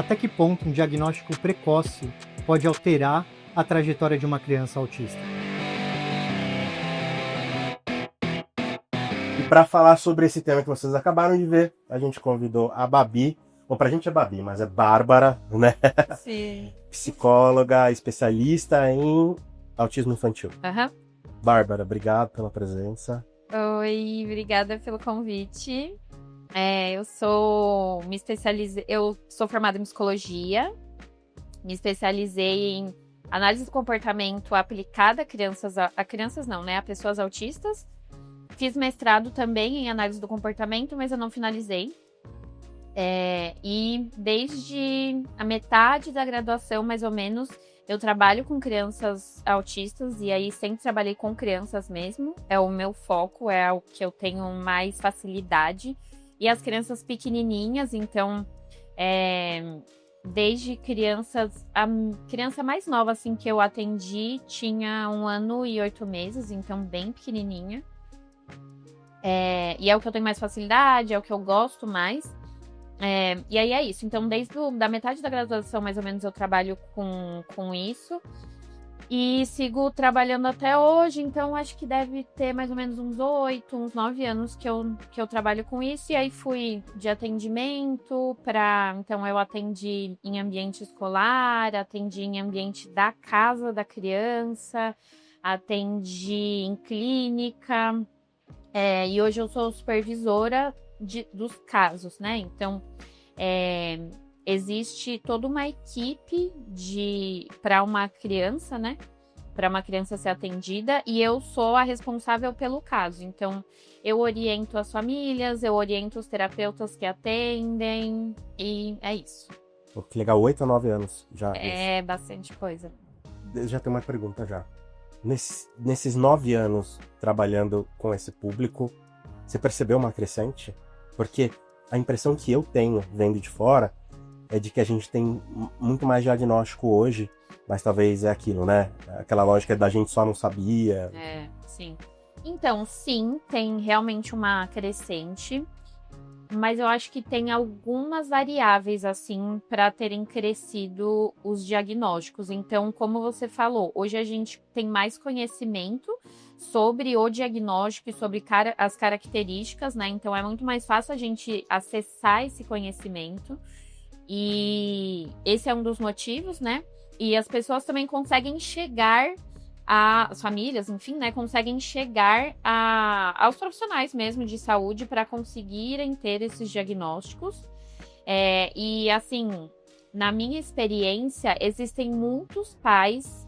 até que ponto um diagnóstico precoce pode alterar a trajetória de uma criança autista. E para falar sobre esse tema que vocês acabaram de ver, a gente convidou a Babi, ou pra gente é Babi, mas é Bárbara, né? Sim. Psicóloga, especialista em autismo infantil. Aham. Bárbara, obrigado pela presença. Oi, obrigada pelo convite. Eu sou formada em psicologia, me especializei em análise do comportamento aplicada a pessoas autistas. Fiz mestrado também em análise do comportamento, mas eu não finalizei. E desde a metade da graduação, mais ou menos, eu trabalho com crianças autistas, e aí sempre trabalhei com crianças mesmo. É o meu foco, é o que eu tenho mais facilidade. E as crianças pequenininhas, então, desde crianças... A criança mais nova, assim, que eu atendi tinha 1 ano e 8 meses, então bem pequenininha. E é o que eu tenho mais facilidade, é o que eu gosto mais. E aí é isso. Então, desde da metade da graduação, mais ou menos, eu trabalho com isso. E sigo trabalhando até hoje, então acho que deve ter mais ou menos uns 8, uns 9 anos que eu trabalho com isso. E aí fui de atendimento então eu atendi em ambiente escolar, atendi em ambiente da casa da criança, atendi em clínica, e hoje eu sou supervisora dos casos, né? Então, existe toda uma equipe para uma criança, né? Para uma criança ser atendida, e eu sou a responsável pelo caso. Então, eu oriento as famílias, eu oriento os terapeutas que atendem, e é isso. Pô, que legal, 8 a 9 anos já. É bastante coisa. Eu já tenho uma pergunta já. Nesses 9 anos trabalhando com esse público, você percebeu uma crescente? Porque a impressão que eu tenho, vendo de fora, é de que a gente tem muito mais diagnóstico hoje, mas talvez é aquilo, né? Aquela lógica da gente só não sabia. Sim. Então, sim, tem realmente uma crescente, mas eu acho que tem algumas variáveis, assim, para terem crescido os diagnósticos. Então, como você falou, hoje a gente tem mais conhecimento sobre o diagnóstico e sobre as características, né? Então, é muito mais fácil a gente acessar esse conhecimento. E esse é um dos motivos, né? E as pessoas também conseguem chegar, as famílias, enfim, né? Conseguem chegar aos profissionais mesmo de saúde para conseguirem ter esses diagnósticos. E assim, na minha experiência, existem muitos pais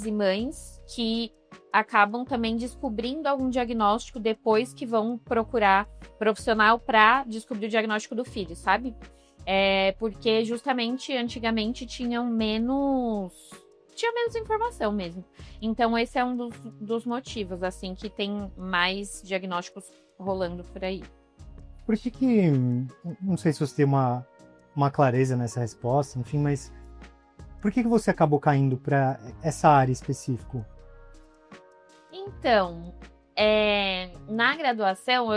e mães que acabam também descobrindo algum diagnóstico depois que vão procurar profissional para descobrir o diagnóstico do filho, sabe? Porque justamente antigamente tinha menos informação mesmo. Então esse é um dos motivos, assim, que tem mais diagnósticos rolando por aí. Por que não sei se você tem uma clareza nessa resposta, enfim, mas por que você acabou caindo para essa área específica? Então, na graduação,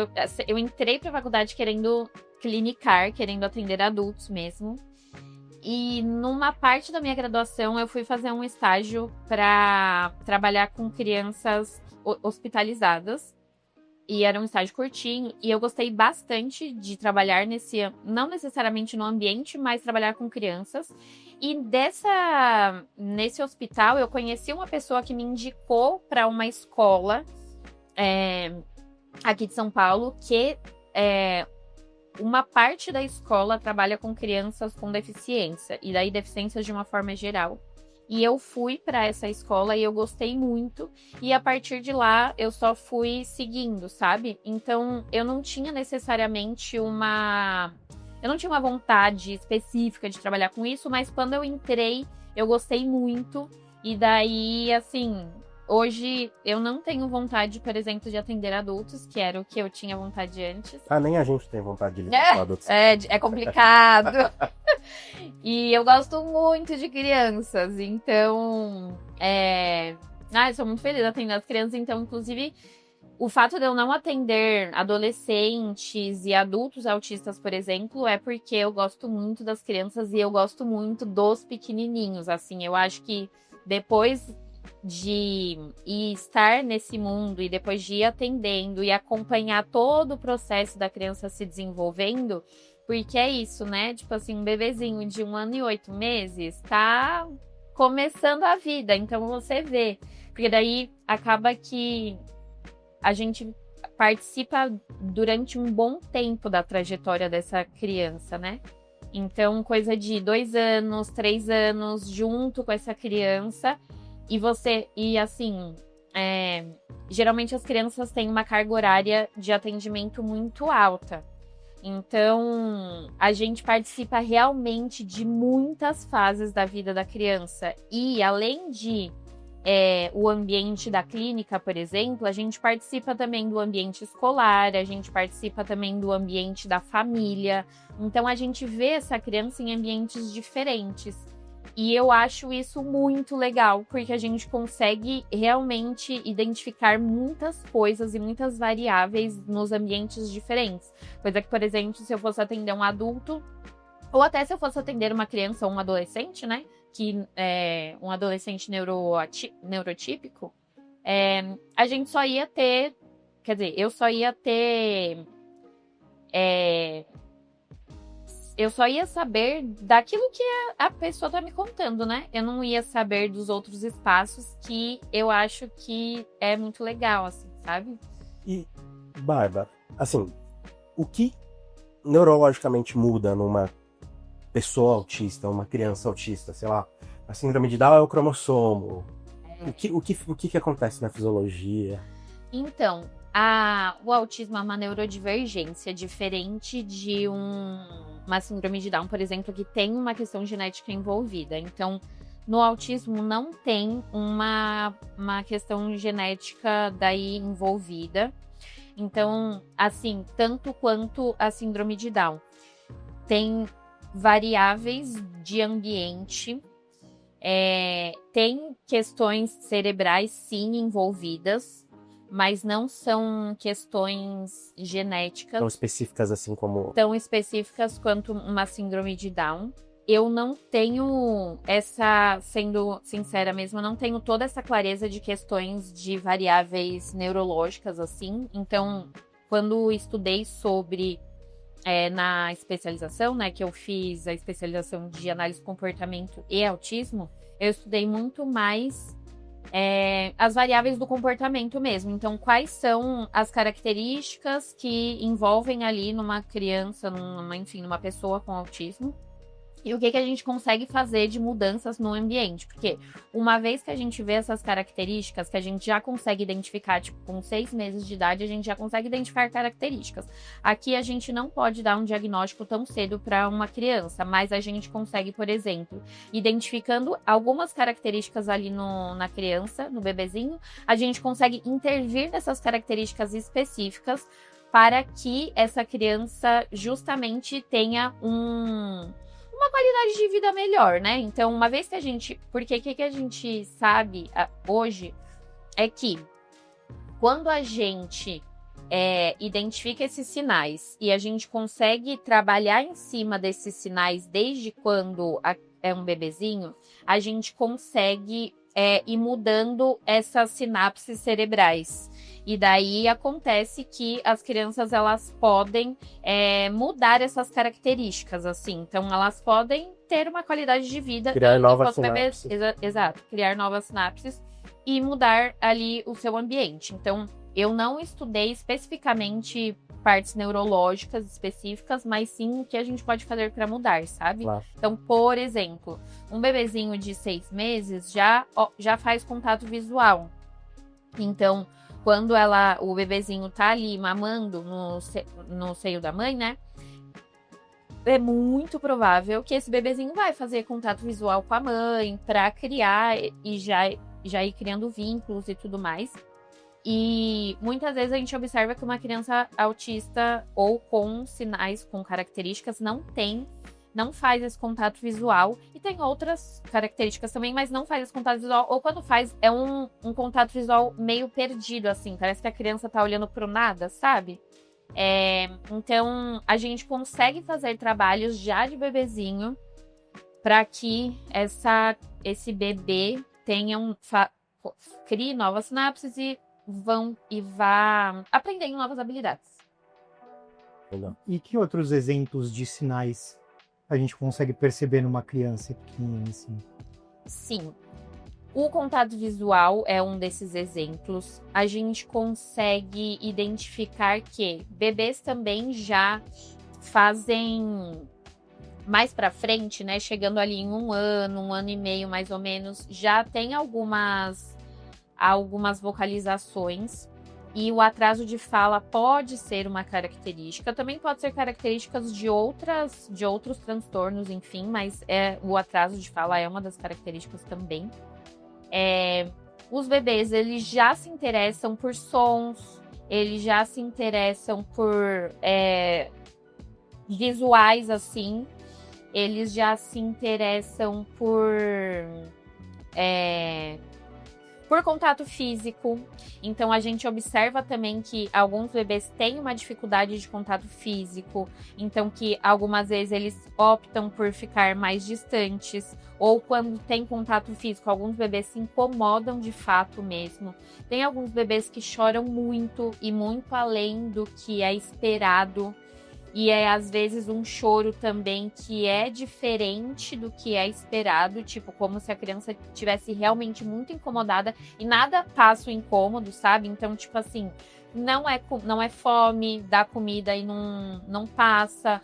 eu entrei para a faculdade querendo clinicar, querendo atender adultos mesmo. E numa parte da minha graduação, eu fui fazer um estágio para trabalhar com crianças hospitalizadas. E era um estágio curtinho. E eu gostei bastante de trabalhar não necessariamente no ambiente, mas trabalhar com crianças. E nesse hospital, eu conheci uma pessoa que me indicou para uma escola aqui de São Paulo, que uma parte da escola trabalha com crianças com deficiência, e daí deficiências de uma forma geral. E eu fui para essa escola e eu gostei muito, e a partir de lá eu só fui seguindo, sabe? Então eu não tinha necessariamente eu não tinha uma vontade específica de trabalhar com isso, mas quando eu entrei, eu gostei muito, e daí, assim, hoje eu não tenho vontade, por exemplo, de atender adultos, que era o que eu tinha vontade antes. Nem a gente tem vontade de lidar com adultos. É complicado. E eu gosto muito de crianças, então... eu sou muito feliz atendendo as crianças, então, inclusive, O fato de eu não atender adolescentes e adultos autistas, por exemplo, é porque eu gosto muito das crianças e eu gosto muito dos pequenininhos. Assim, eu acho que depois de estar nesse mundo e depois de ir atendendo e acompanhar todo o processo da criança se desenvolvendo, porque é isso, né? Tipo assim, um bebezinho de 1 ano e 8 meses tá começando a vida, então você vê. Porque daí acaba que a gente participa durante um bom tempo da trajetória dessa criança, né? Então, coisa de 2 anos, 3 anos, junto com essa criança. E assim, geralmente as crianças têm uma carga horária de atendimento muito alta. Então, a gente participa realmente de muitas fases da vida da criança. E além de o ambiente da clínica, por exemplo, a gente participa também do ambiente escolar, a gente participa também do ambiente da família. Então, a gente vê essa criança em ambientes diferentes. E eu acho isso muito legal, porque a gente consegue realmente identificar muitas coisas e muitas variáveis nos ambientes diferentes. Coisa que, por exemplo, se eu fosse atender um adulto, ou até se eu fosse atender uma criança ou um adolescente, né? Que é um adolescente neurotípico, a gente só ia ter... Quer dizer, eu só ia ter... eu só ia saber daquilo que a pessoa tá me contando, né? Eu não ia saber dos outros espaços que eu acho que é muito legal, assim, sabe? E, Bárbara, assim, o que neurologicamente muda numa pessoa autista, uma criança autista, sei lá, a síndrome de Down é o cromossomo. O que acontece na fisiologia? Então, o autismo é uma neurodivergência diferente de uma síndrome de Down, por exemplo, que tem uma questão genética envolvida. Então, no autismo não tem uma questão genética daí envolvida. Então, assim, tanto quanto a síndrome de Down, tem variáveis de ambiente, tem questões cerebrais, sim, envolvidas, mas não são questões genéticas Tão específicas assim como... tão específicas quanto uma síndrome de Down. Eu não tenho sendo sincera mesmo, eu não tenho toda essa clareza de questões de variáveis neurológicas, assim. Então, quando estudei sobre na especialização, né, que eu fiz a especialização de análise de comportamento e autismo, eu estudei muito mais as variáveis do comportamento mesmo. Então, quais são as características que envolvem ali numa criança, numa pessoa com autismo, e o que a gente consegue fazer de mudanças no ambiente. Porque uma vez que a gente vê essas características, que a gente já consegue identificar, tipo, com 6 meses de idade, a gente já consegue identificar características. Aqui a gente não pode dar um diagnóstico tão cedo para uma criança, mas a gente consegue, por exemplo, identificando algumas características ali na criança, no bebezinho, a gente consegue intervir nessas características específicas para que essa criança justamente tenha uma qualidade de vida melhor, né? Então, uma vez que a gente... Porque o que a gente sabe hoje é que quando a gente identifica esses sinais e a gente consegue trabalhar em cima desses sinais desde quando é um bebezinho, a gente consegue ir mudando essas sinapses cerebrais. E daí acontece que as crianças, elas podem mudar essas características, assim. Então, elas podem ter uma qualidade de vida. Criar novas sinapses. Exato, criar novas sinapses e mudar ali o seu ambiente. Então, eu não estudei especificamente partes neurológicas específicas, mas sim o que a gente pode fazer para mudar, sabe? Claro. Então, por exemplo, um bebezinho de 6 meses já faz contato visual. Então, quando o bebezinho tá ali mamando no seio da mãe, né? É muito provável que esse bebezinho vai fazer contato visual com a mãe para criar e já ir criando vínculos e tudo mais. E muitas vezes a gente observa que uma criança autista ou com sinais, com características, não tem não faz esse contato visual. E tem outras características também, mas não faz esse contato visual. Ou quando faz, é um contato visual meio perdido, assim. Parece que a criança tá olhando pro nada, sabe? Então, a gente consegue fazer trabalhos já de bebezinho para que esse bebê crie novas sinapses e vá aprendendo novas habilidades. Legal. E que outros exemplos de sinais a gente consegue perceber numa criança pequenininha assim? Sim. O contato visual é um desses exemplos. A gente consegue identificar que bebês também já fazem mais pra frente, né? Chegando ali em 1 ano e meio mais ou menos, já tem algumas vocalizações. E o atraso de fala pode ser uma característica. Também pode ser características de outros transtornos, enfim, mas o atraso de fala é uma das características também. Os bebês, eles já se interessam por sons, eles já se interessam por visuais, assim. Eles já se interessam por contato físico. Então, a gente observa também que alguns bebês têm uma dificuldade de contato físico. Então, que algumas vezes eles optam por ficar mais distantes. Ou quando tem contato físico, alguns bebês se incomodam de fato mesmo. Tem alguns bebês que choram muito e muito além do que é esperado. E às vezes um choro também que é diferente do que é esperado, tipo, como se a criança estivesse realmente muito incomodada e nada passa o incômodo, sabe? Então, tipo assim, não é fome, dá comida e não passa,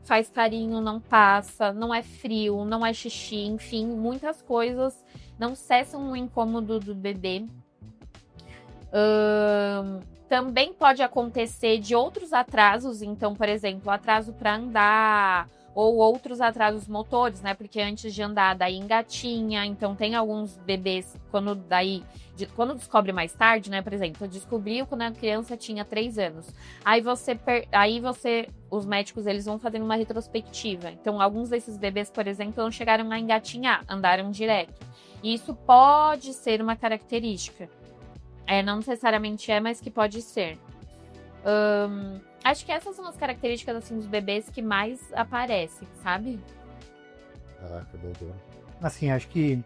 faz carinho, não passa, não é frio, não é xixi, enfim, muitas coisas não cessam o incômodo do bebê. Também pode acontecer de outros atrasos, então, por exemplo, atraso para andar ou outros atrasos motores, né? Porque antes de andar, daí engatinha. Então, tem alguns bebês, quando descobre mais tarde, né? Por exemplo, descobriu quando a criança tinha 3 anos. Os médicos, eles vão fazendo uma retrospectiva. Então, alguns desses bebês, por exemplo, não chegaram a engatinhar, andaram direto. E isso pode ser uma característica. Não necessariamente mas que pode ser. Acho que essas são as características assim dos bebês que mais aparecem, sabe? Caraca, doideira. Assim, acho que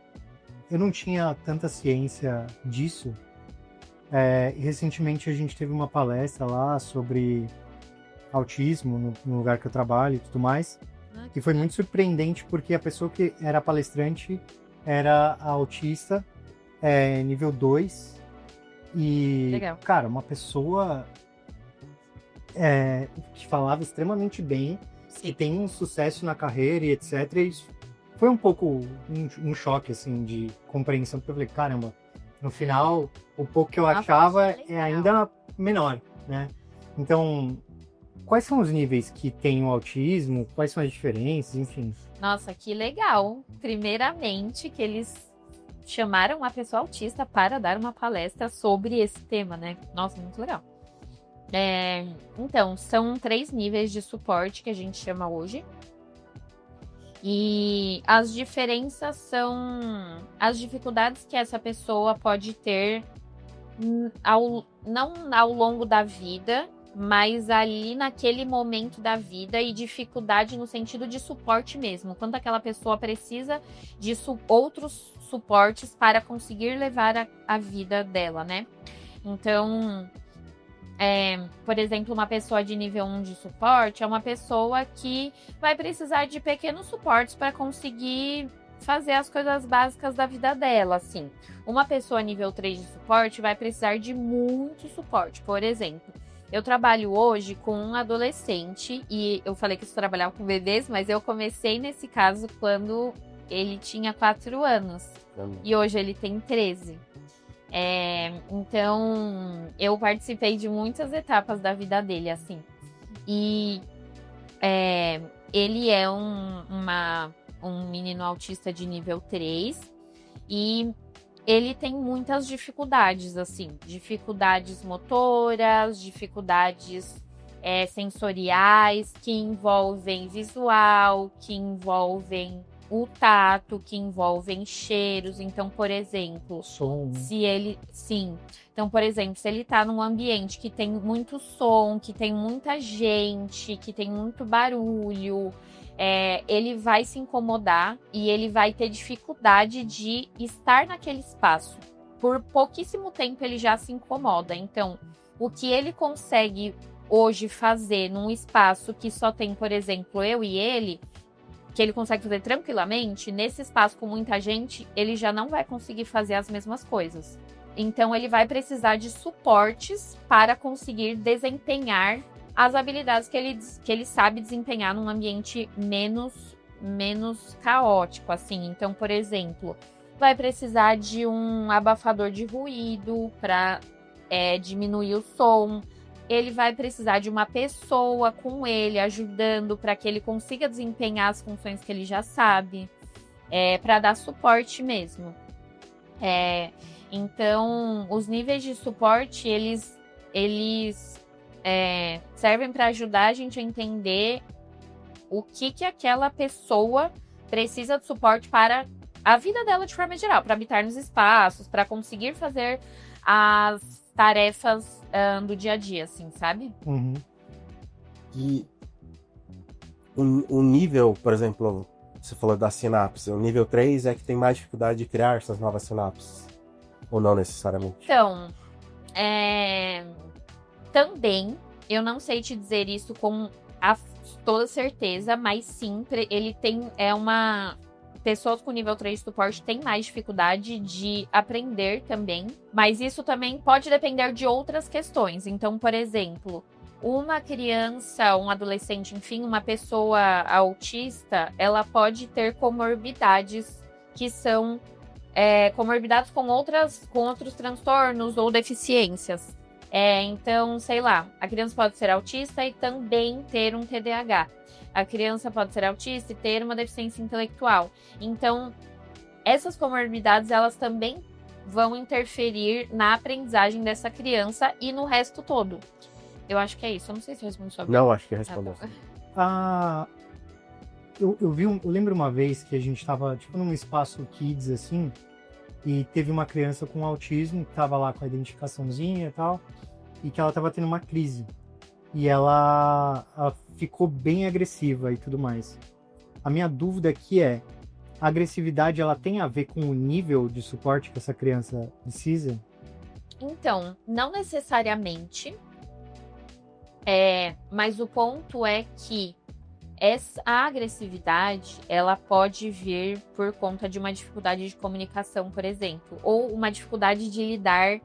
eu não tinha tanta ciência disso. Recentemente a gente teve uma palestra lá sobre autismo no lugar que eu trabalho e tudo mais. Que foi muito surpreendente porque a pessoa que era palestrante era autista nível 2. E, legal. Cara, uma pessoa que falava extremamente bem, que tem um sucesso na carreira e etc. E isso foi um pouco um choque, assim, de compreensão, porque eu falei, caramba, no final, o pouco que eu achava é ainda menor, né? Então, quais são os níveis que tem o autismo? Quais são as diferenças, enfim? Nossa, que legal! Primeiramente, que eles chamaram uma pessoa autista para dar uma palestra sobre esse tema, né? Nossa, muito legal. Então, são 3 níveis de suporte que a gente chama hoje. E as diferenças são as dificuldades que essa pessoa pode ter não ao longo da vida, mas ali naquele momento da vida, e dificuldade no sentido de suporte mesmo. Quando aquela pessoa precisa de outros suportes para conseguir levar a vida dela, né? Então, por exemplo, uma pessoa de nível 1 de suporte é uma pessoa que vai precisar de pequenos suportes para conseguir fazer as coisas básicas da vida dela, assim. Uma pessoa nível 3 de suporte vai precisar de muito suporte. Por exemplo, eu trabalho hoje com um adolescente, e eu falei que eu trabalhava com bebês, mas eu comecei nesse caso quando ele tinha 4 anos. E hoje ele tem 13. Então, eu participei de muitas etapas da vida dele, assim. E ele é um menino autista de nível 3. E ele tem muitas dificuldades, assim. Dificuldades motoras, dificuldades sensoriais, que envolvem visual, que envolvem o tato, que envolvem cheiros. Então, por exemplo, Som. Então, por exemplo, se ele tá num ambiente que tem muito som, que tem muita gente, que tem muito barulho, ele vai se incomodar e ele vai ter dificuldade de estar naquele espaço. Por pouquíssimo tempo ele já se incomoda. Então, o que ele consegue hoje fazer num espaço que só tem, por exemplo, eu e ele, que ele consegue fazer tranquilamente, nesse espaço com muita gente, ele já não vai conseguir fazer as mesmas coisas. Então, ele vai precisar de suportes para conseguir desempenhar as habilidades que ele sabe desempenhar num ambiente menos caótico, assim. Então, por exemplo, vai precisar de um abafador de ruído para diminuir o som. Ele vai precisar de uma pessoa com ele, ajudando para que ele consiga desempenhar as funções que ele já sabe, para dar suporte mesmo. Então, os níveis de suporte, eles servem para ajudar a gente a entender o que aquela pessoa precisa de suporte para a vida dela de forma geral, para habitar nos espaços, para conseguir fazer as tarefas do dia a dia, assim, sabe? Uhum. E o nível, por exemplo, você falou da sinapse, o nível 3 é que tem mais dificuldade de criar essas novas sinapses? Ou não necessariamente? Então, também, eu não sei te dizer isso com toda certeza, mas sim, ele tem, pessoas com nível 3 de suporte têm mais dificuldade de aprender também, mas isso também pode depender de outras questões. Então, por exemplo, uma criança, um adolescente, enfim, uma pessoa autista, ela pode ter comorbidades que são comorbidades com outros transtornos ou deficiências. Então, sei lá, a criança pode ser autista e também ter um TDAH. A criança pode ser autista e ter uma deficiência intelectual. Então, essas comorbidades, elas também vão interferir na aprendizagem dessa criança e no resto todo. Eu acho que é isso. Eu não sei se eu respondi sua pergunta. Não, acho que respondeu. Eu lembro uma vez que a gente tava, tipo, num espaço kids, assim, e teve uma criança com autismo que tava lá com a identificaçãozinha e tal, e que ela tava tendo uma crise. E ela ficou bem agressiva e tudo mais. A minha dúvida aqui a agressividade, ela tem a ver com o nível de suporte que essa criança precisa? Então, não necessariamente. Mas o ponto é que a agressividade, ela pode vir por conta de uma dificuldade de comunicação, por exemplo, ou uma dificuldade de lidar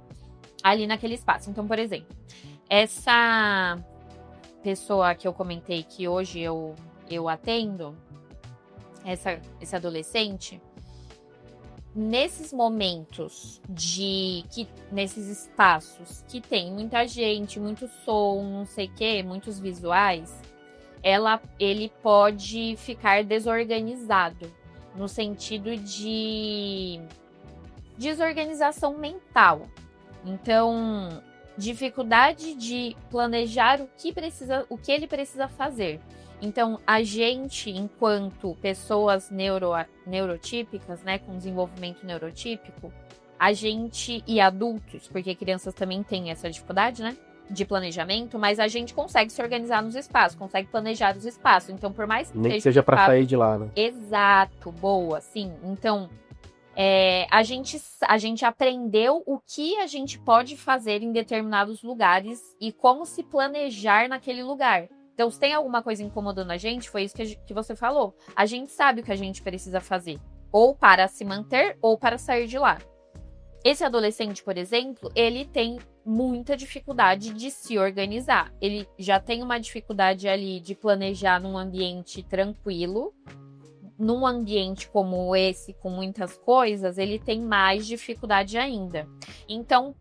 ali naquele espaço. Então, por exemplo, essa pessoa que eu comentei que hoje eu atendo, esse adolescente, nesses momentos nesses espaços que tem muita gente, muito som, não sei o quê, muitos visuais, ele pode ficar desorganizado, no sentido de desorganização mental. Então, dificuldade de planejar o que ele precisa fazer. Então, a gente, enquanto pessoas neurotípicas, né, com desenvolvimento neurotípico, e adultos, porque crianças também têm essa dificuldade, né, de planejamento, mas a gente consegue se organizar nos espaços, consegue planejar os espaços. Então, por mais que nem que seja para sair de lá, né? Exato, boa, sim. Então, a gente aprendeu o que a gente pode fazer em determinados lugares e como se planejar naquele lugar. Então, se tem alguma coisa incomodando a gente, foi isso que você falou. A gente sabe o que a gente precisa fazer, ou para se manter, ou para sair de lá. Esse adolescente, por exemplo, ele tem muita dificuldade de se organizar. Ele já tem uma dificuldade ali de planejar num ambiente tranquilo. Num ambiente como esse, com muitas coisas, ele tem mais dificuldade ainda. Então,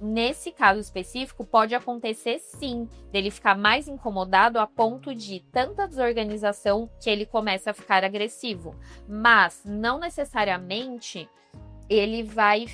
nesse caso específico, pode acontecer sim, dele ficar mais incomodado a ponto de tanta desorganização que ele começa a ficar agressivo. Mas, não necessariamente, ele vai...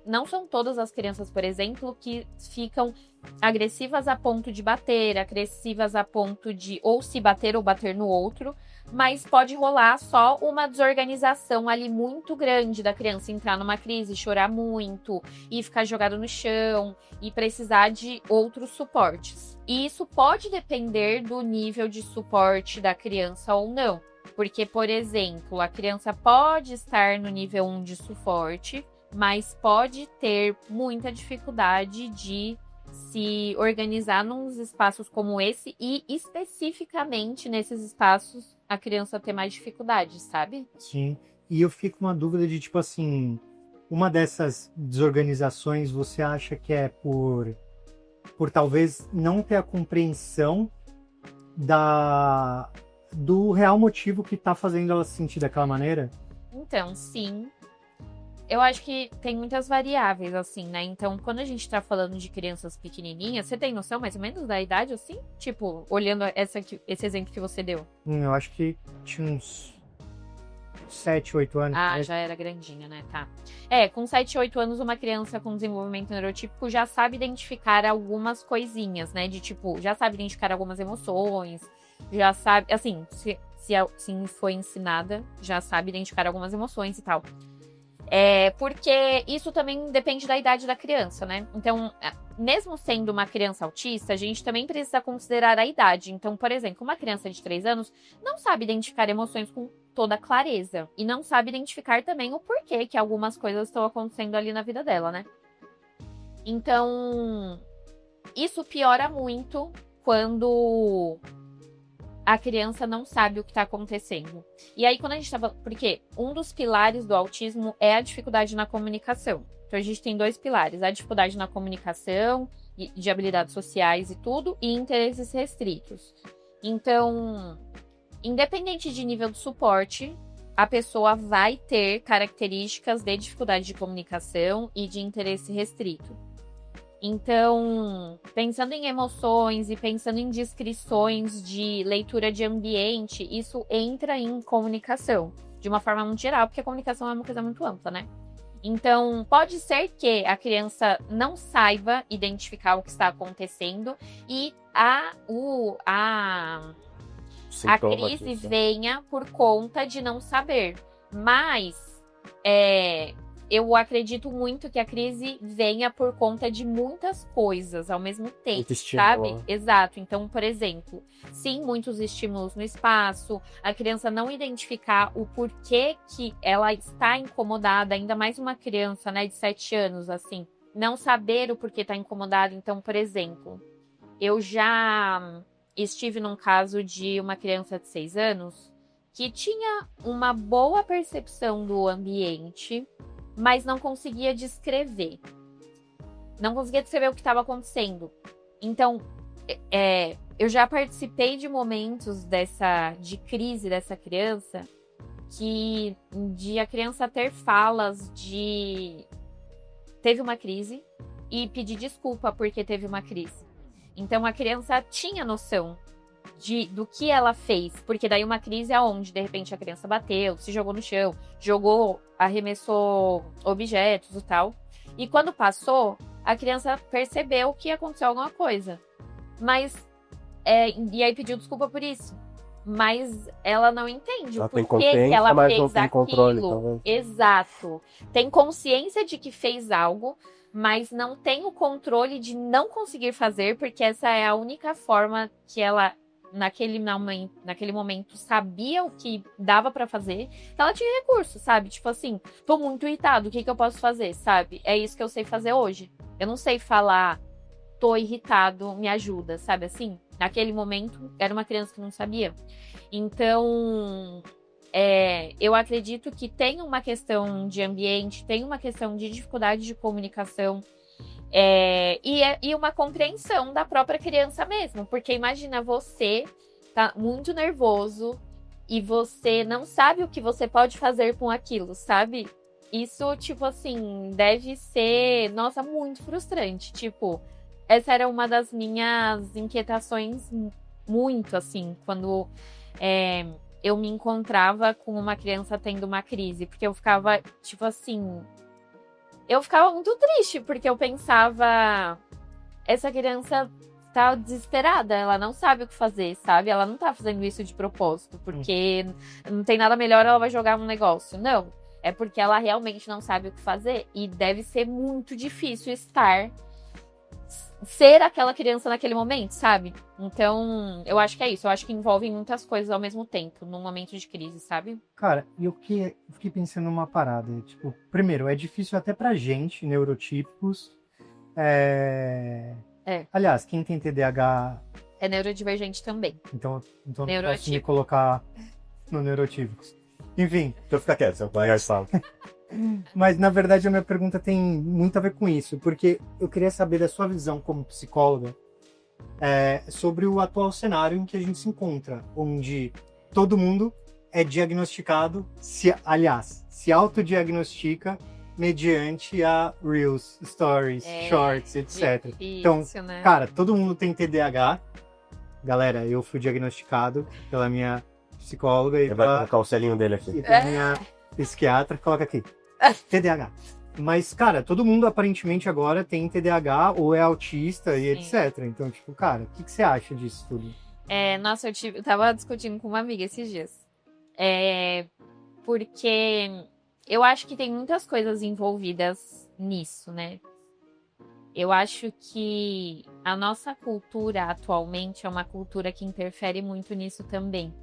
não são todas as crianças, por exemplo, que ficam agressivas a ponto de bater, agressivas a ponto de ou se bater ou bater no outro, mas pode rolar só uma desorganização ali muito grande da criança entrar numa crise, chorar muito e ficar jogado no chão e precisar de outros suportes. E isso pode depender do nível de suporte da criança ou não. Porque, por exemplo, a criança pode estar no nível 1 de suporte, mas pode ter muita dificuldade de se organizar nos espaços como esse e especificamente nesses espaços a criança ter mais dificuldade, sabe? Sim. E eu fico com uma dúvida de, tipo assim, uma dessas desorganizações você acha que é por talvez não ter a compreensão do real motivo que tá fazendo ela se sentir daquela maneira? Então, sim. Eu acho que tem muitas variáveis, assim, né? Então, quando a gente tá falando de crianças pequenininhas, você tem noção mais ou menos da idade, assim? Tipo, olhando esse exemplo que você deu. Eu acho que tinha uns 7, 8 anos. Ah, já era grandinha, né? Tá. Com 7, 8 anos, uma criança com desenvolvimento neurotípico já sabe identificar algumas coisinhas, né? De tipo, já sabe identificar algumas emoções, já sabe, assim, se foi ensinada, já sabe identificar algumas emoções e tal. Porque isso também depende da idade da criança, né? Então, mesmo sendo uma criança autista, a gente também precisa considerar a idade. Então, por exemplo, uma criança de 3 anos não sabe identificar emoções com toda clareza. E não sabe identificar também o porquê que algumas coisas estão acontecendo ali na vida dela, né? Então, isso piora muito quando a criança não sabe o que está acontecendo. E aí, quando a gente tava... Porque um dos pilares do autismo é a dificuldade na comunicação. Então, a gente tem 2 pilares. A dificuldade na comunicação, de habilidades sociais e tudo, e interesses restritos. Então, independente de nível de suporte, a pessoa vai ter características de dificuldade de comunicação e de interesse restrito. Então, pensando em emoções e pensando em descrições de leitura de ambiente, isso entra em comunicação, de uma forma muito geral, porque a comunicação é uma coisa muito ampla, né? Então, pode ser que a criança não saiba identificar o que está acontecendo e a crise venha por conta de não saber. Mas, eu acredito muito que a crise venha por conta de muitas coisas ao mesmo tempo, sabe? Exato. Então, por exemplo, sim, muitos estímulos no espaço, a criança não identificar o porquê que ela está incomodada, ainda mais uma criança, né, de 7 anos, assim, não saber o porquê está incomodada. Então, por exemplo, eu já estive num caso de uma criança de 6 anos que tinha uma boa percepção do ambiente, mas não conseguia descrever. Não conseguia descrever o que estava acontecendo. Então, eu já participei de momentos de crise dessa criança, de a criança ter falas de... Teve uma crise e pedir desculpa porque teve uma crise. Então, a criança tinha noção do que ela fez, porque daí uma crise é onde, de repente, a criança bateu, se jogou no chão, arremessou objetos e tal. E quando passou, a criança percebeu que aconteceu alguma coisa. Mas, e aí pediu desculpa por isso. Mas ela não entende o porquê que ela fez aquilo. Controle, exato. Tem consciência de que fez algo, mas não tem o controle de não conseguir fazer, porque essa é a única forma que ela... Naquele momento sabia o que dava pra fazer, então ela tinha recurso, sabe? Tipo assim, tô muito irritado, o que eu posso fazer, sabe? É isso que eu sei fazer hoje. Eu não sei falar, tô irritado, me ajuda, sabe assim? Naquele momento, era uma criança que não sabia. Então, eu acredito que tem uma questão de ambiente, tem uma questão de dificuldade de comunicação, e uma compreensão da própria criança mesmo, porque imagina você tá muito nervoso e você não sabe o que você pode fazer com aquilo, sabe? Isso, tipo assim, deve ser, nossa, muito frustrante. Tipo, essa era uma das minhas inquietações muito, assim, quando eu me encontrava com uma criança tendo uma crise, porque eu ficava, tipo assim, eu ficava muito triste, porque eu pensava, essa criança tá desesperada, ela não sabe o que fazer, sabe? Ela não tá fazendo isso de propósito, porque não tem nada melhor, ela vai jogar um negócio. Não, é porque ela realmente não sabe o que fazer, e deve ser muito difícil ser aquela criança naquele momento, sabe? Então, eu acho que é isso. Eu acho que envolve muitas coisas ao mesmo tempo, num momento de crise, sabe? Cara, e eu fiquei pensando numa parada. Tipo, primeiro, é difícil até pra gente, neurotípicos. Aliás, quem tem TDAH... É neurodivergente também. Então não posso me colocar no neurotípicos. Enfim. Então fica quieto, seu pai fala. Mas, na verdade, a minha pergunta tem muito a ver com isso, porque eu queria saber da sua visão como psicóloga sobre o atual cenário em que a gente se encontra, onde todo mundo é diagnosticado, se autodiagnostica mediante a Reels, Stories, Shorts, etc. Difícil, Então, né? cara, todo mundo tem TDAH. Galera, eu fui diagnosticado pela minha psicóloga Ele vai colocar o selinho dele aqui. e pela minha psiquiatra, coloca aqui. TDAH. Mas, cara, todo mundo aparentemente agora tem TDAH ou é autista e etc. Então, tipo, cara, o que você acha disso tudo? Nossa, eu tava discutindo com uma amiga esses dias. Porque eu acho que tem muitas coisas envolvidas nisso, né? Eu acho que a nossa cultura atualmente é uma cultura que interfere muito nisso também.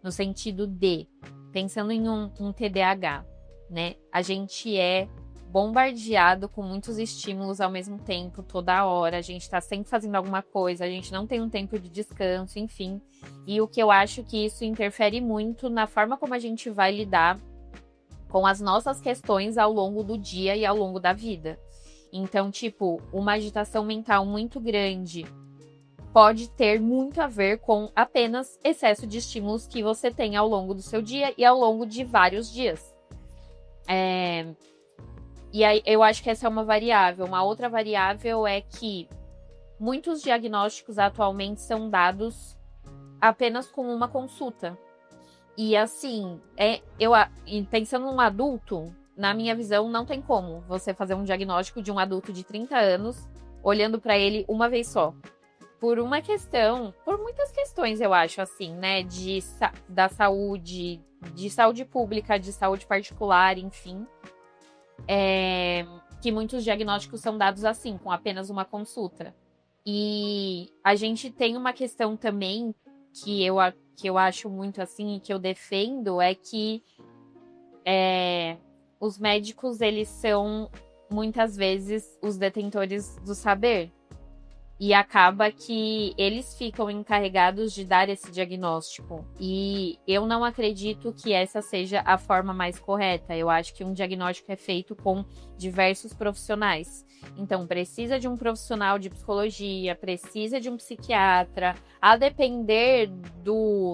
No sentido de, pensando em um TDAH, né? A gente é bombardeado com muitos estímulos ao mesmo tempo, toda hora. A gente tá sempre fazendo alguma coisa, a gente não tem um tempo de descanso, enfim. E o que eu acho que isso interfere muito na forma como a gente vai lidar com as nossas questões ao longo do dia e ao longo da vida. Então, tipo, uma agitação mental muito grande pode ter muito a ver com apenas excesso de estímulos que você tem ao longo do seu dia e ao longo de vários dias. E aí, eu acho que essa é uma variável. Uma outra variável é que muitos diagnósticos atualmente são dados apenas com uma consulta. E assim, pensando num adulto, na minha visão, não tem como você fazer um diagnóstico de um adulto de 30 anos olhando para ele uma vez só. Por muitas questões, eu acho, assim, né? Da saúde, de saúde pública, de saúde particular, enfim. Que muitos diagnósticos são dados assim, com apenas uma consulta. E a gente tem uma questão também que eu acho muito assim, e que eu defendo, é que os médicos, eles são, muitas vezes, os detentores do saber. E acaba que eles ficam encarregados de dar esse diagnóstico. E eu não acredito que essa seja a forma mais correta. Eu acho que um diagnóstico é feito com diversos profissionais. Então, precisa de um profissional de psicologia, precisa de um psiquiatra. A depender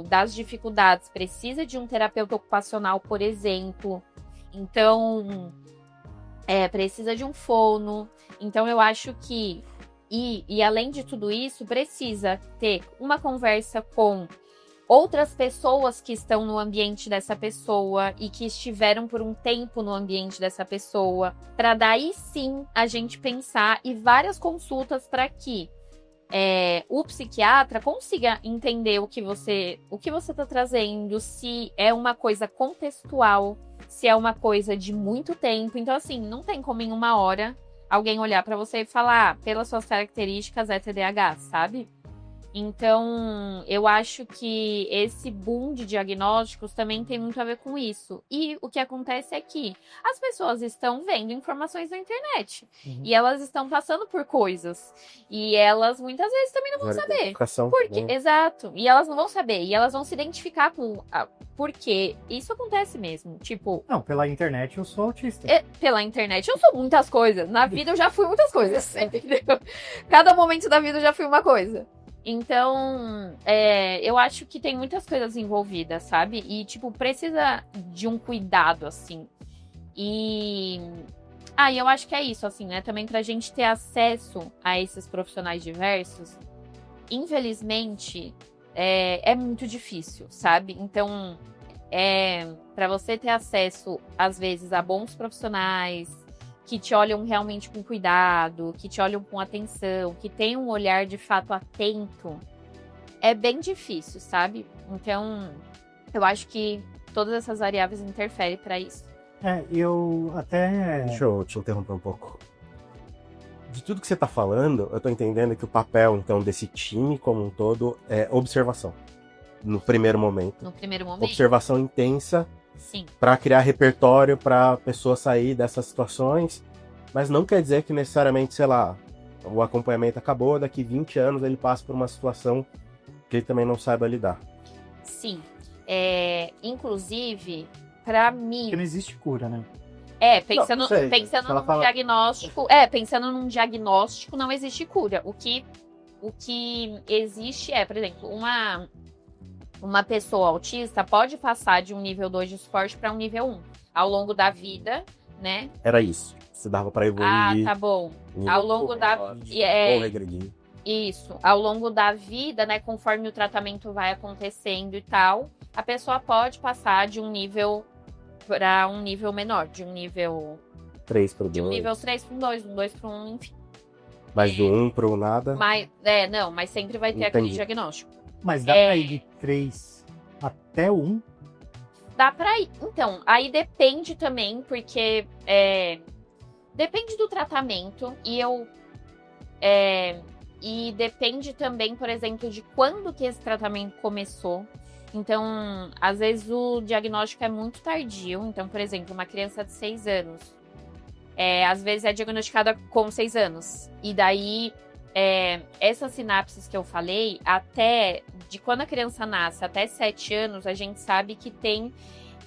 das dificuldades, precisa de um terapeuta ocupacional, por exemplo. Então, precisa de um fono. Então, eu acho que... E além de tudo isso, precisa ter uma conversa com outras pessoas que estão no ambiente dessa pessoa e que estiveram por um tempo no ambiente dessa pessoa, para daí sim a gente pensar, e várias consultas para que o psiquiatra consiga entender o que você está trazendo, se é uma coisa contextual, se é uma coisa de muito tempo. Então, assim, não tem como em uma hora alguém olhar pra você e falar, pelas suas características é TDAH, sabe? Então, eu acho que esse boom de diagnósticos também tem muito a ver com isso. E o que acontece é que as pessoas estão vendo informações na internet. E elas estão passando por coisas. E elas, muitas vezes, também não vão saber. Exato. E elas não vão saber. E elas vão se identificar com... Porque isso acontece mesmo. Tipo... Não, pela internet eu sou autista. Pela internet eu sou muitas coisas. Na vida eu já fui muitas coisas. Entendeu? Cada momento da vida eu já fui uma coisa. Então, eu acho que tem muitas coisas envolvidas, sabe? E, tipo, precisa de um cuidado, assim. E eu acho que é isso, assim, né? Também pra gente ter acesso a esses profissionais diversos, infelizmente, é muito difícil, sabe? Então, para você ter acesso, às vezes, a bons profissionais que te olham realmente com cuidado, que te olham com atenção, que tem um olhar de fato atento, é bem difícil, sabe? Então, eu acho que todas essas variáveis interferem para isso. Eu até... Deixa eu te interromper um pouco. De tudo que você tá falando, eu tô entendendo que o papel, então, desse time como um todo é observação. No primeiro momento. No primeiro momento, Observação intensa sim. para criar repertório para a pessoa sair dessas situações, mas não quer dizer que necessariamente, sei lá, o acompanhamento acabou, daqui 20 anos ele passa por uma situação que ele também não saiba lidar. Sim. Inclusive, para mim... Porque não existe cura, né? Pensando Não sei. pensando Ela num fala- diagnóstico... pensando num diagnóstico, não existe cura. O que existe por exemplo, uma pessoa autista pode passar de um nível 2 de suporte para um nível 1 ao longo da vida, né? Era isso. Se dava para evoluir. Tá bom. Ao longo da... Ou regredir. Isso. Ao longo da vida, né, conforme o tratamento vai acontecendo e tal, a pessoa pode passar de um nível para um nível menor, de um nível 3 pro 2. de um nível 3 para um 2, um 2 para um, enfim. Mais do 1 pro nada. Mas, mas sempre vai ter aquele diagnóstico. Mas dá pra ir de 3 até 1? Dá pra ir. Então, aí depende também, porque depende do tratamento e depende também, por exemplo, de quando que esse tratamento começou. Então, às vezes o diagnóstico é muito tardio. Então, por exemplo, uma criança de 6 anos, às vezes é diagnosticada com 6 anos. E daí, essas sinapses que eu falei, até de quando a criança nasce até 7 anos, a gente sabe que tem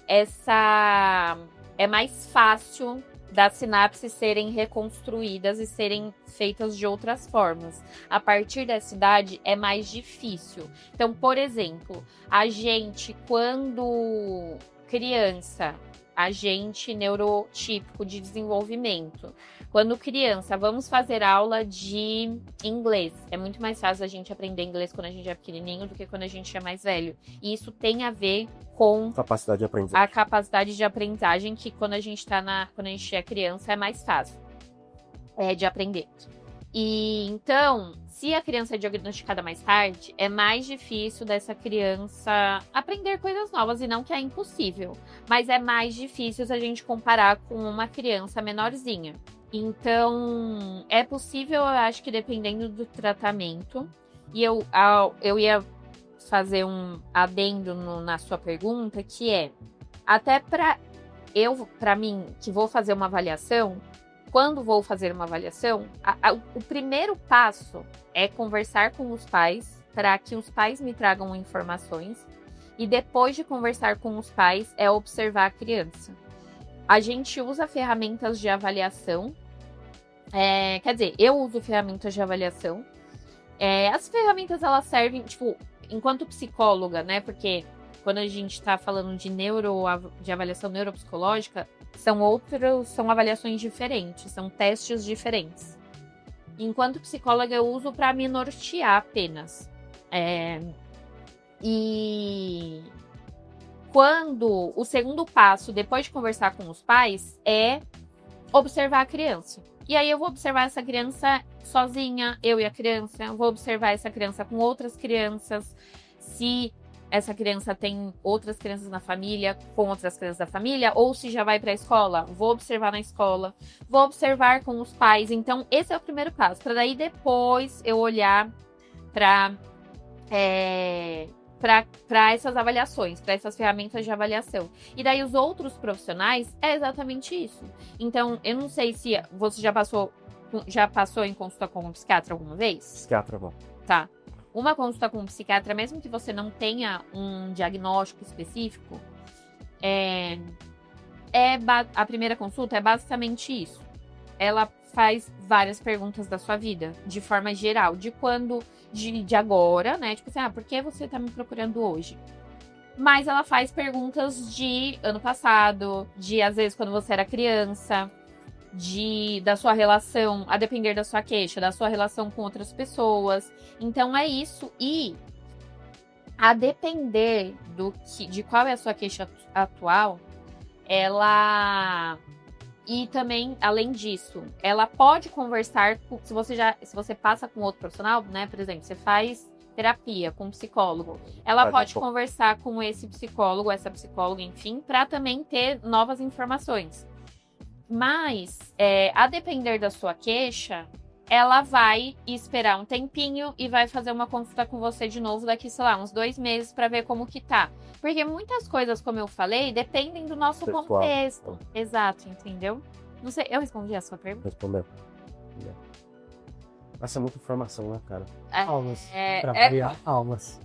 é mais fácil das sinapses serem reconstruídas e serem feitas de outras formas. A partir dessa idade é mais difícil. Então, por exemplo, a gente, quando criança, agente neurotípico de desenvolvimento. Quando criança, vamos fazer aula de inglês. É muito mais fácil a gente aprender inglês quando a gente é pequenininho do que quando a gente é mais velho. E isso tem a ver com Capacidade de aprendizagem. a capacidade de aprendizagem, que quando a gente é criança é mais fácil de aprender. E então, se a criança é diagnosticada mais tarde, é mais difícil dessa criança aprender coisas novas, e não que é impossível, mas é mais difícil se a gente comparar com uma criança menorzinha. Então, é possível, eu acho que dependendo do tratamento, e eu ia fazer um adendo na sua pergunta, que até para mim, que vou fazer uma avaliação, quando vou fazer uma avaliação, o primeiro passo é conversar com os pais, para que os pais me tragam informações, e depois de conversar com os pais, é observar a criança. A gente usa ferramentas de avaliação, quer dizer, eu uso ferramentas de avaliação. As ferramentas, elas servem, tipo, enquanto psicóloga, né, porque quando a gente está falando de avaliação neuropsicológica, são avaliações diferentes, são testes diferentes. Enquanto psicóloga, eu uso para me nortear apenas. E quando o segundo passo, depois de conversar com os pais, é observar a criança. E aí eu vou observar essa criança sozinha, eu e a criança, eu vou observar essa criança com outras crianças, se essa criança tem outras crianças na família, com outras crianças da família, ou se já vai para a escola, vou observar na escola, vou observar com os pais. Então, esse é o primeiro passo, para daí depois eu olhar para essas avaliações, para essas ferramentas de avaliação. E daí os outros profissionais é exatamente isso. Então, eu não sei se você já passou em consulta com um psiquiatra alguma vez? Psiquiatra, bom. Tá. Uma consulta com um psiquiatra, mesmo que você não tenha um diagnóstico específico, a primeira consulta é basicamente isso. Ela faz várias perguntas da sua vida, de forma geral, de agora, né? Tipo assim, por que você tá me procurando hoje? Mas ela faz perguntas de ano passado, de às vezes quando você era criança, da sua relação, a depender da sua queixa, da sua relação com outras pessoas. Então é isso. E A depender de qual é a sua queixa atual, ela... E também, além disso, ela pode conversar, se você passa com outro profissional, né? Por exemplo, você faz terapia com um psicólogo, ela pode conversar com esse psicólogo, essa psicóloga, enfim, para também ter novas informações. Mas, a depender da sua queixa, ela vai esperar um tempinho e vai fazer uma consulta com você de novo daqui, sei lá, uns 2 meses para ver como que tá. Porque muitas coisas, como eu falei, dependem do nosso contexto. Exato, entendeu? Não sei, eu respondi a sua pergunta? Respondeu. Nossa, é muita informação, né, cara? Aulas. Pra variar, aulas.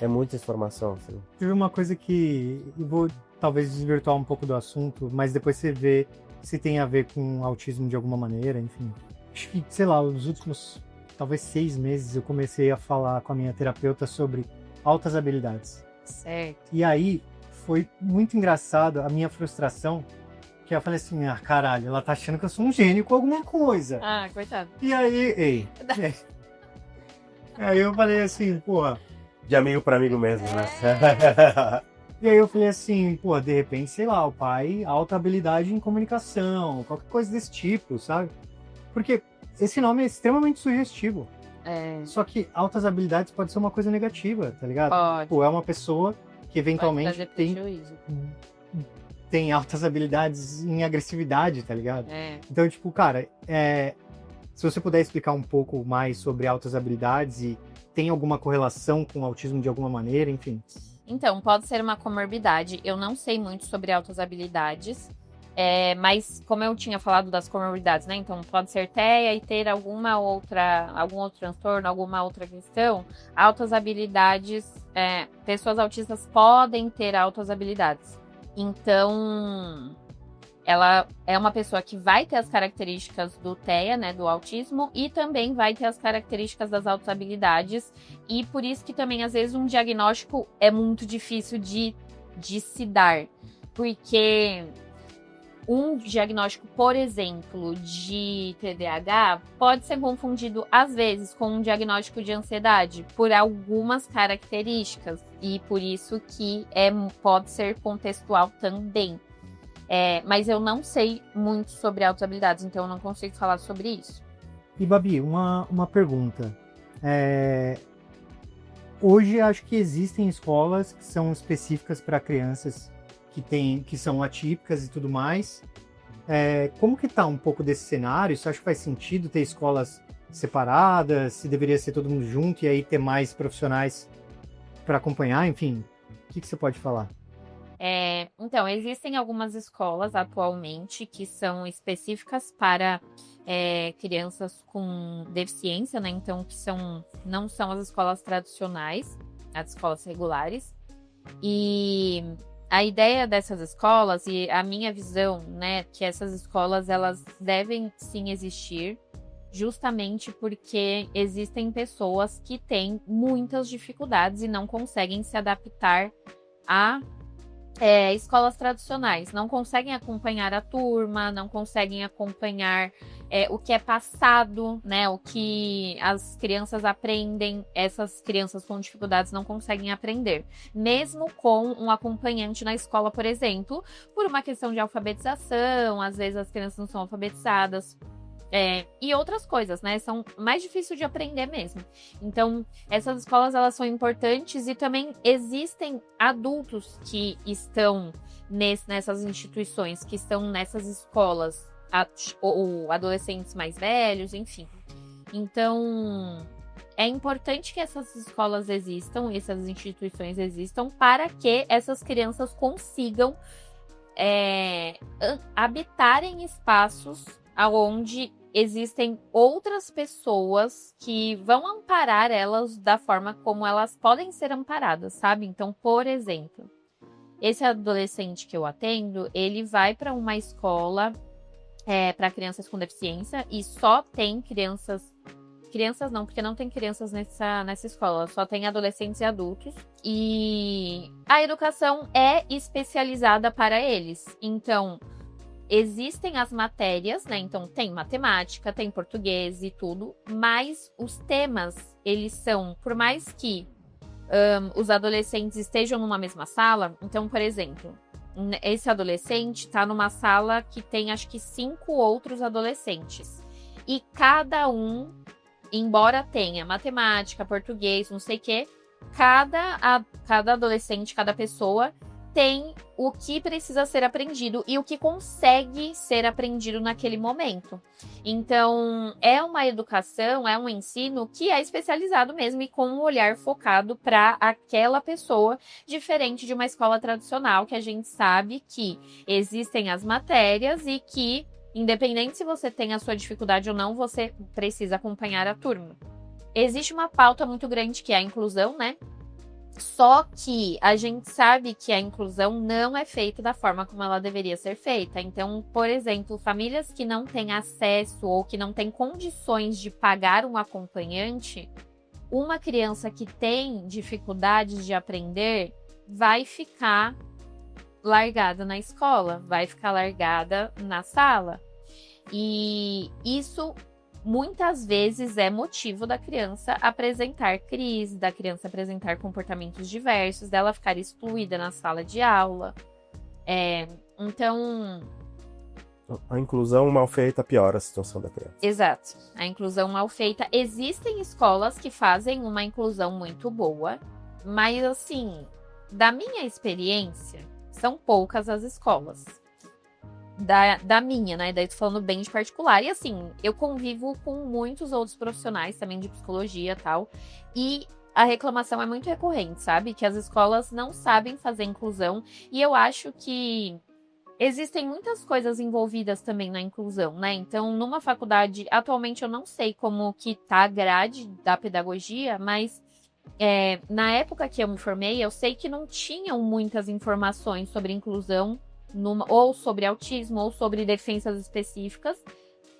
É muita informação, assim. Teve uma coisa que eu vou talvez desvirtuar um pouco do assunto, mas depois você vê se tem a ver com autismo de alguma maneira, enfim. Acho que, sei lá, os últimos, talvez 6 meses, eu comecei a falar com a minha terapeuta sobre altas habilidades. Certo. E aí, foi muito engraçado a minha frustração, que eu falei assim, caralho, ela tá achando que eu sou um gênio com alguma coisa. Coitado. E aí, aí eu falei assim, porra... De amigo para amigo mesmo, né? E aí eu falei assim, pô, de repente, sei lá, o pai, alta habilidade em comunicação, qualquer coisa desse tipo, sabe? Porque esse nome é extremamente sugestivo. Só que altas habilidades pode ser uma coisa negativa, tá ligado? Pode. Pô, é uma pessoa que eventualmente tem altas habilidades em agressividade, tá ligado? Então, tipo, cara, se você puder explicar um pouco mais sobre altas habilidades e tem alguma correlação com o autismo de alguma maneira, enfim... Então, pode ser uma comorbidade. Eu não sei muito sobre altas habilidades, mas como eu tinha falado das comorbidades, né? Então, pode ser TEA e ter algum outro transtorno, alguma outra questão. Altas habilidades, pessoas autistas podem ter altas habilidades. Então, ela é uma pessoa que vai ter as características do TEA, né, do autismo, e também vai ter as características das altas habilidades, e por isso que também, às vezes, um diagnóstico é muito difícil de se dar, porque um diagnóstico, por exemplo, de TDAH pode ser confundido, às vezes, com um diagnóstico de ansiedade, por algumas características, e por isso que pode ser contextual também. Mas eu não sei muito sobre altas habilidades, então eu não consigo falar sobre isso. E, Babi, uma pergunta. Hoje acho que existem escolas que são específicas para crianças que são atípicas e tudo mais. Como que tá um pouco desse cenário? Você acha que faz sentido ter escolas separadas? Se deveria ser todo mundo junto e aí ter mais profissionais para acompanhar? Enfim, o que você pode falar? Então, existem algumas escolas atualmente que são específicas para crianças com deficiência, né? Então, não são as escolas tradicionais, as escolas regulares. E a ideia dessas escolas, e a minha visão, né, que essas escolas, elas devem sim existir, justamente porque existem pessoas que têm muitas dificuldades e não conseguem se adaptar a escolas tradicionais, não conseguem acompanhar a turma, não conseguem acompanhar o que é passado, né? O que as crianças aprendem, essas crianças com dificuldades não conseguem aprender, mesmo com um acompanhante na escola, por exemplo, por uma questão de alfabetização, às vezes as crianças não são alfabetizadas. E outras coisas, né? São mais difíceis de aprender mesmo. Então, essas escolas, elas são importantes e também existem adultos que estão nessas instituições, que estão nessas escolas, ou adolescentes mais velhos, enfim. Então, é importante que essas escolas existam, essas instituições existam, para que essas crianças consigam habitarem espaços onde existem outras pessoas que vão amparar elas da forma como elas podem ser amparadas, sabe? Então, por exemplo, esse adolescente que eu atendo, ele vai para uma escola para crianças com deficiência e só tem crianças não, porque não tem crianças nessa escola, só tem adolescentes e adultos. E a educação é especializada para eles. Então, existem as matérias, né? Então, tem matemática, tem português e tudo, mas os temas, eles são, por mais que os adolescentes estejam numa mesma sala. Então, por exemplo, esse adolescente está numa sala que tem acho que 5 outros adolescentes. E cada um, embora tenha matemática, português, não sei o quê, cada adolescente, cada pessoa tem o que precisa ser aprendido e o que consegue ser aprendido naquele momento. Então, é uma educação, é um ensino que é especializado mesmo e com um olhar focado para aquela pessoa, diferente de uma escola tradicional, que a gente sabe que existem as matérias e que, independente se você tem a sua dificuldade ou não, você precisa acompanhar a turma. Existe uma pauta muito grande que é a inclusão, né? Só que a gente sabe que a inclusão não é feita da forma como ela deveria ser feita. Então, por exemplo, famílias que não têm acesso ou que não têm condições de pagar um acompanhante, uma criança que tem dificuldades de aprender vai ficar largada na escola, vai ficar largada na sala. E isso muitas vezes é motivo da criança apresentar crise, da criança apresentar comportamentos diversos, dela ficar excluída na sala de aula. Então, A inclusão mal feita piora a situação da criança. exato. A inclusão mal feita. Existem escolas que fazem uma inclusão muito boa, mas assim, da minha experiência, são poucas as escolas. Da minha, né? Daí tô falando bem de particular. E assim, eu convivo com muitos outros profissionais também de psicologia e tal. E a reclamação é muito recorrente, sabe? Que as escolas não sabem fazer inclusão. E eu acho que existem muitas coisas envolvidas também na inclusão, né? Então, numa faculdade, atualmente eu não sei como que tá a grade da pedagogia, mas na época que eu me formei, eu sei que não tinham muitas informações sobre inclusão, ou sobre autismo, ou sobre deficiências específicas,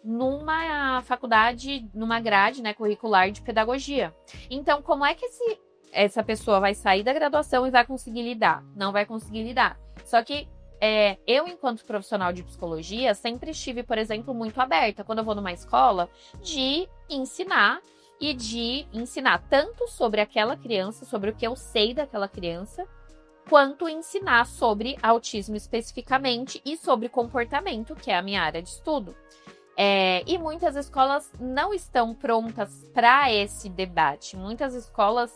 numa faculdade, numa grade, né, curricular de pedagogia. Então, como é que essa pessoa vai sair da graduação e vai conseguir lidar? Não vai conseguir lidar. Só que eu, enquanto profissional de psicologia, sempre estive, por exemplo, muito aberta, quando eu vou numa escola, de ensinar e de ensinar tanto sobre aquela criança, sobre o que eu sei daquela criança, quanto ensinar sobre autismo especificamente e sobre comportamento, que é a minha área de estudo. E muitas escolas não estão prontas para esse debate. Muitas escolas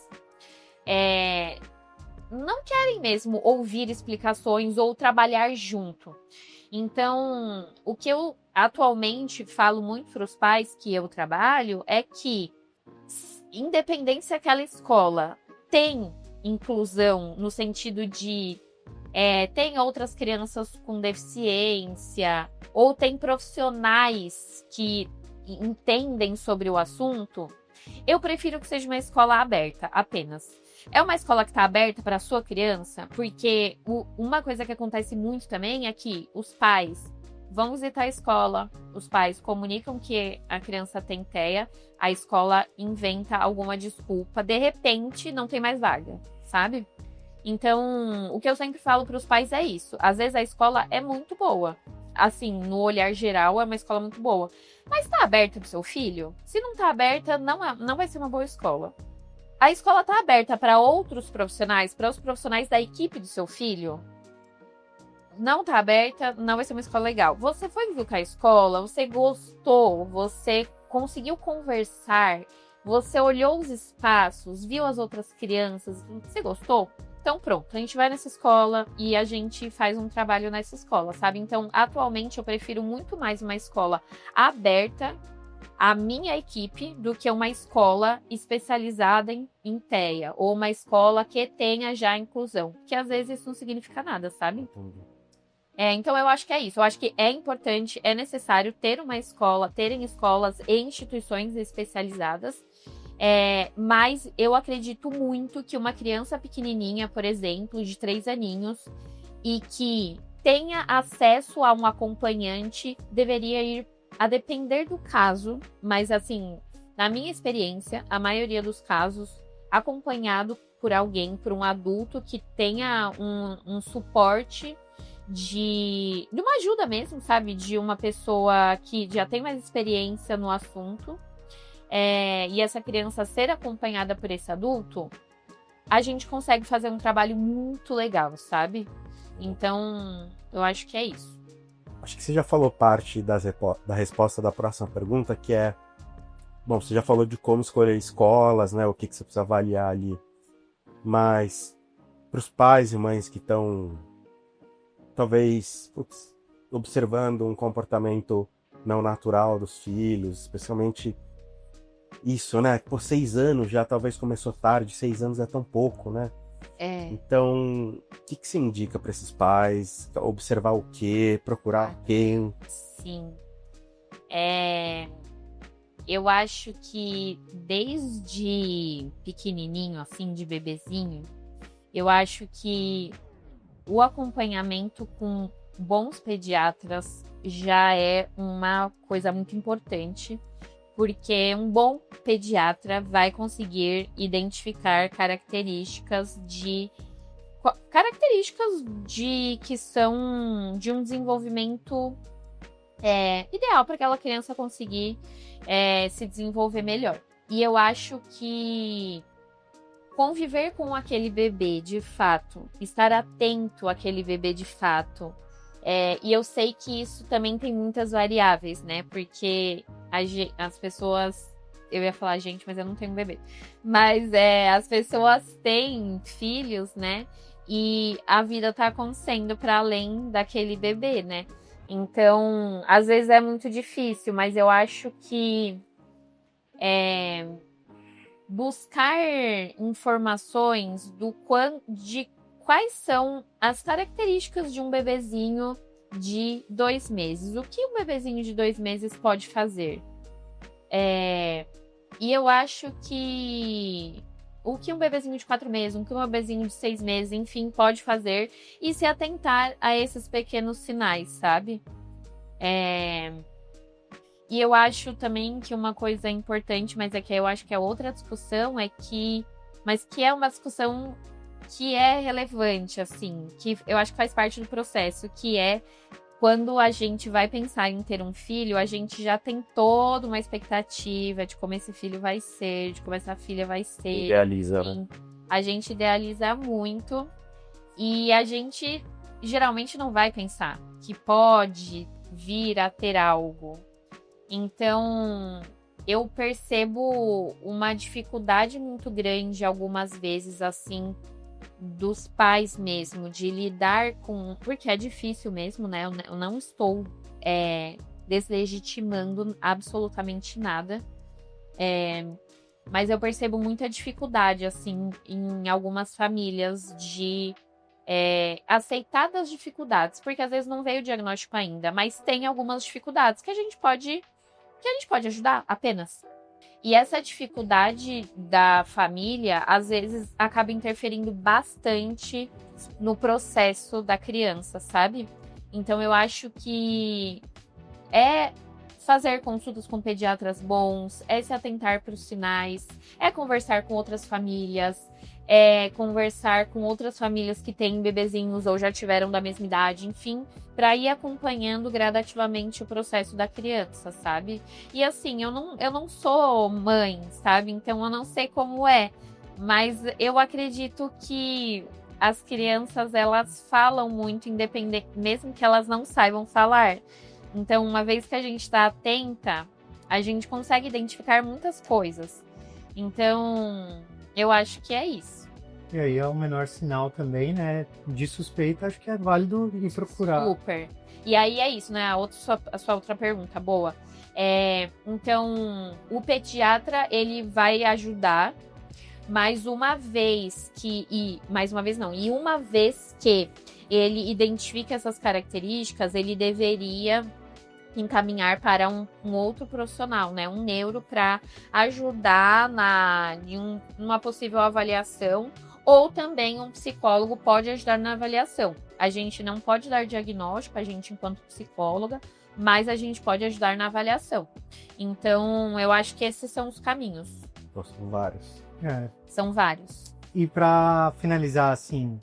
não querem mesmo ouvir explicações ou trabalhar junto. Então, o que eu atualmente falo muito para os pais que eu trabalho é que, independente se aquela escola tem inclusão no sentido de tem outras crianças com deficiência ou tem profissionais que entendem sobre o assunto, eu prefiro que seja uma escola aberta apenas. É uma escola que está aberta para a sua criança, porque uma coisa que acontece muito também é que os pais vão visitar a escola, os pais comunicam que a criança tem TEA, a escola inventa alguma desculpa, de repente não tem mais vaga, sabe? Então, o que eu sempre falo para os pais é isso. Às vezes a escola é muito boa. Assim, no olhar geral, é uma escola muito boa. Mas tá aberta pro seu filho? Se não tá aberta, não vai ser uma boa escola. A escola tá aberta para outros profissionais, para os profissionais da equipe do seu filho? Não tá aberta, não vai ser uma escola legal. Você foi visitar a escola, você gostou, você conseguiu conversar, você olhou os espaços, viu as outras crianças, você gostou? Então pronto, a gente vai nessa escola e a gente faz um trabalho nessa escola, sabe? Então, atualmente eu prefiro muito mais uma escola aberta à minha equipe do que uma escola especializada em TEA, ou uma escola que tenha já inclusão, que às vezes isso não significa nada, sabe? Entendi. Então eu acho que é isso, eu acho que é importante, é necessário terem escolas e instituições especializadas, mas eu acredito muito que uma criança pequenininha, por exemplo, de 3 aninhos, e que tenha acesso a um acompanhante, deveria ir, a depender do caso, mas assim, na minha experiência, a maioria dos casos, acompanhado por alguém, por um adulto que tenha um suporte de uma ajuda mesmo, sabe? De uma pessoa que já tem mais experiência no assunto, e essa criança ser acompanhada por esse adulto, a gente consegue fazer um trabalho muito legal, sabe? Então, eu acho que é isso. Acho que você já falou parte da resposta da próxima pergunta, que é... Bom, você já falou de como escolher escolas, né? O que você precisa avaliar ali. Mas, para os pais e mães que estão, talvez, observando um comportamento não natural dos filhos, especialmente isso, né? Por 6 anos já talvez começou tarde, 6 anos é tão pouco, né? Então, o que você indica para esses pais? Observar o quê? Procurar quem? Sim. Eu acho que desde pequenininho, assim, de bebezinho, eu acho que o acompanhamento com bons pediatras já é uma coisa muito importante, porque um bom pediatra vai conseguir identificar características que são de um desenvolvimento ideal para aquela criança conseguir se desenvolver melhor. E eu acho que conviver com aquele bebê de fato, estar atento àquele bebê de fato, e eu sei que isso também tem muitas variáveis, né? Porque as pessoas... Eu ia falar gente, mas eu não tenho bebê. Mas as pessoas têm filhos, né? E a vida tá acontecendo para além daquele bebê, né? Então, às vezes é muito difícil, mas eu acho que buscar informações de quais são as características de um bebezinho de 2 meses. O que um bebezinho de 2 meses pode fazer? E eu acho que o que um bebezinho de 4 meses, o que um bebezinho de 6 meses, enfim, pode fazer e se atentar a esses pequenos sinais, sabe? E eu acho também que uma coisa importante, mas que eu acho que é outra discussão, mas que é uma discussão que é relevante, assim, que eu acho que faz parte do processo, que é quando a gente vai pensar em ter um filho, a gente já tem toda uma expectativa de como esse filho vai ser, de como essa filha vai ser. Idealiza, né? A gente idealiza muito e a gente geralmente não vai pensar que pode vir a ter algo. Então, eu percebo uma dificuldade muito grande algumas vezes, assim, dos pais mesmo, de lidar com... Porque é difícil mesmo, né? Eu não estou deslegitimando absolutamente nada. Mas eu percebo muita dificuldade, assim, em algumas famílias de aceitar das dificuldades. Porque às vezes não veio o diagnóstico ainda, mas tem algumas dificuldades que a gente pode ajudar apenas. E essa dificuldade da família, às vezes, acaba interferindo bastante no processo da criança, sabe? Então, eu acho que fazer consultas com pediatras bons, se atentar para os sinais, conversar com outras famílias, conversar com outras famílias que têm bebezinhos ou já tiveram da mesma idade, enfim, para ir acompanhando gradativamente o processo da criança, sabe? E assim, eu não sou mãe, sabe? Então eu não sei como é, mas eu acredito que as crianças, elas falam muito, independente, mesmo que elas não saibam falar. Então, uma vez que a gente está atenta, a gente consegue identificar muitas coisas. Então, eu acho que é isso. E aí é o menor sinal também, né? De suspeita, acho que é válido ir procurar. Super. E aí é isso, né? A sua outra pergunta, boa. Então, o pediatra, ele vai ajudar, mas uma vez que... E uma vez que ele identifica essas características, ele deveria encaminhar para um outro profissional, né? Um neuro, para ajudar numa possível avaliação, ou também um psicólogo pode ajudar na avaliação. A gente não pode dar diagnóstico, a gente enquanto psicóloga, mas a gente pode ajudar na avaliação. Então, eu acho que esses são os caminhos. São vários. São vários. E para finalizar, assim,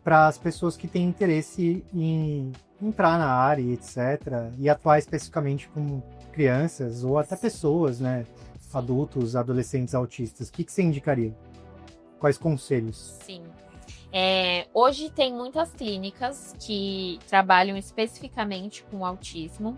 para as pessoas que têm interesse em entrar na área, etc., e atuar especificamente com crianças ou até pessoas, né, adultos, adolescentes autistas, o que você indicaria? quais conselhos? Sim. Hoje tem muitas clínicas que trabalham especificamente com autismo.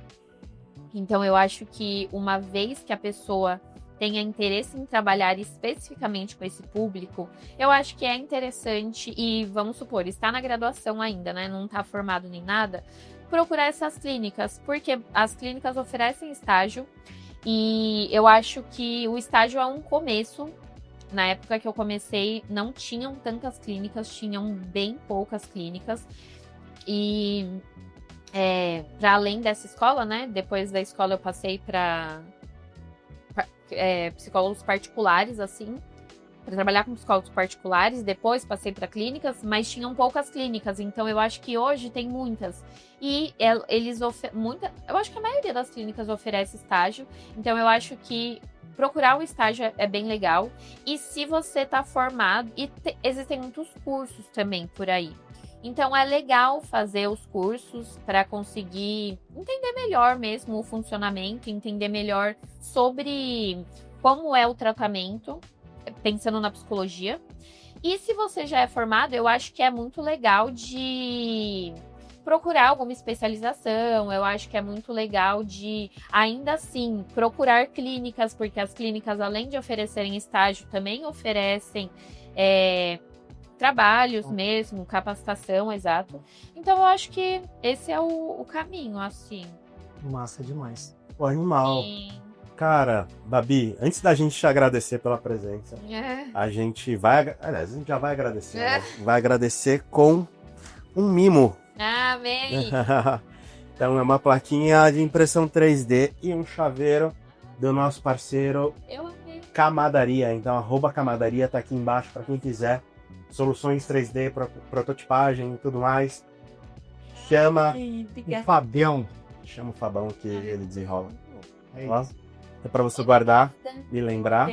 Então, eu acho que uma vez que a pessoa tenha interesse em trabalhar especificamente com esse público, eu acho que é interessante e, vamos supor, está na graduação ainda, né? Não está formado nem nada, procurar essas clínicas, porque as clínicas oferecem estágio e eu acho que o estágio é um começo. Na época que eu comecei, não tinham tantas clínicas, tinham bem poucas clínicas. E para além dessa escola, né? Depois da escola eu passei para psicólogos particulares, assim, para trabalhar com psicólogos particulares. Depois passei para clínicas, mas tinham poucas clínicas. Então eu acho que hoje tem muitas. E eles eu acho que a maioria das clínicas oferece estágio. Então eu acho que procurar o estágio é bem legal. E se você está formado, existem muitos cursos também por aí. Então é legal fazer os cursos para conseguir entender melhor mesmo o funcionamento, entender melhor sobre como é o tratamento, pensando na psicologia. E se você já é formado, eu acho que é muito legal de procurar alguma especialização, eu acho que é muito legal de, ainda assim, procurar clínicas, porque as clínicas, além de oferecerem estágio, também oferecem trabalhos mesmo, capacitação, exato. Então, eu acho que esse é o caminho, assim. Massa demais. O animal. Sim. Cara, Babi, antes da gente te agradecer pela presença, a gente vai... Aliás, a gente já vai agradecer, né? Vai agradecer com um mimo. Amém! Então é uma plaquinha de impressão 3D e um chaveiro do nosso parceiro Eu amei. Camadaria. Então @Camadaria tá aqui embaixo para quem quiser soluções 3D, prototipagem e tudo mais. Chama O Fabião. o Fabão que ele desenrola. É Ó, isso. é para você guardar e lembrar.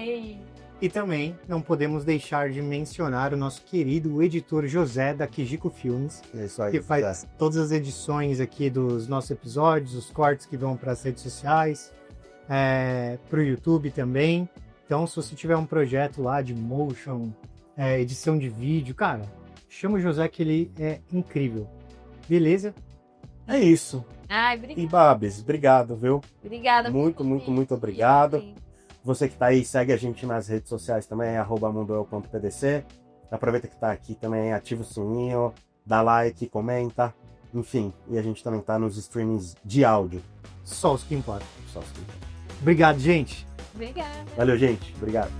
E também não podemos deixar de mencionar o nosso querido editor José da Kijiko Filmes, É isso aí. que faz todas as edições aqui dos nossos episódios, os cortes que vão para as redes sociais, para o YouTube também. Então, se você tiver um projeto lá de motion, edição de vídeo, cara, chama o José que ele é incrível. Beleza? É isso. Ai, E obrigada. Babs, obrigado, viu? Obrigada. Muito obrigado. Você que tá aí, segue a gente nas redes sociais também, @mundoel.pdc. Aproveita que tá aqui também, ativa o sininho, dá like, comenta, enfim. E a gente também tá nos streamings de áudio. Só os que importam. Só assim. Obrigado, gente. Obrigada. Valeu, gente. Obrigado.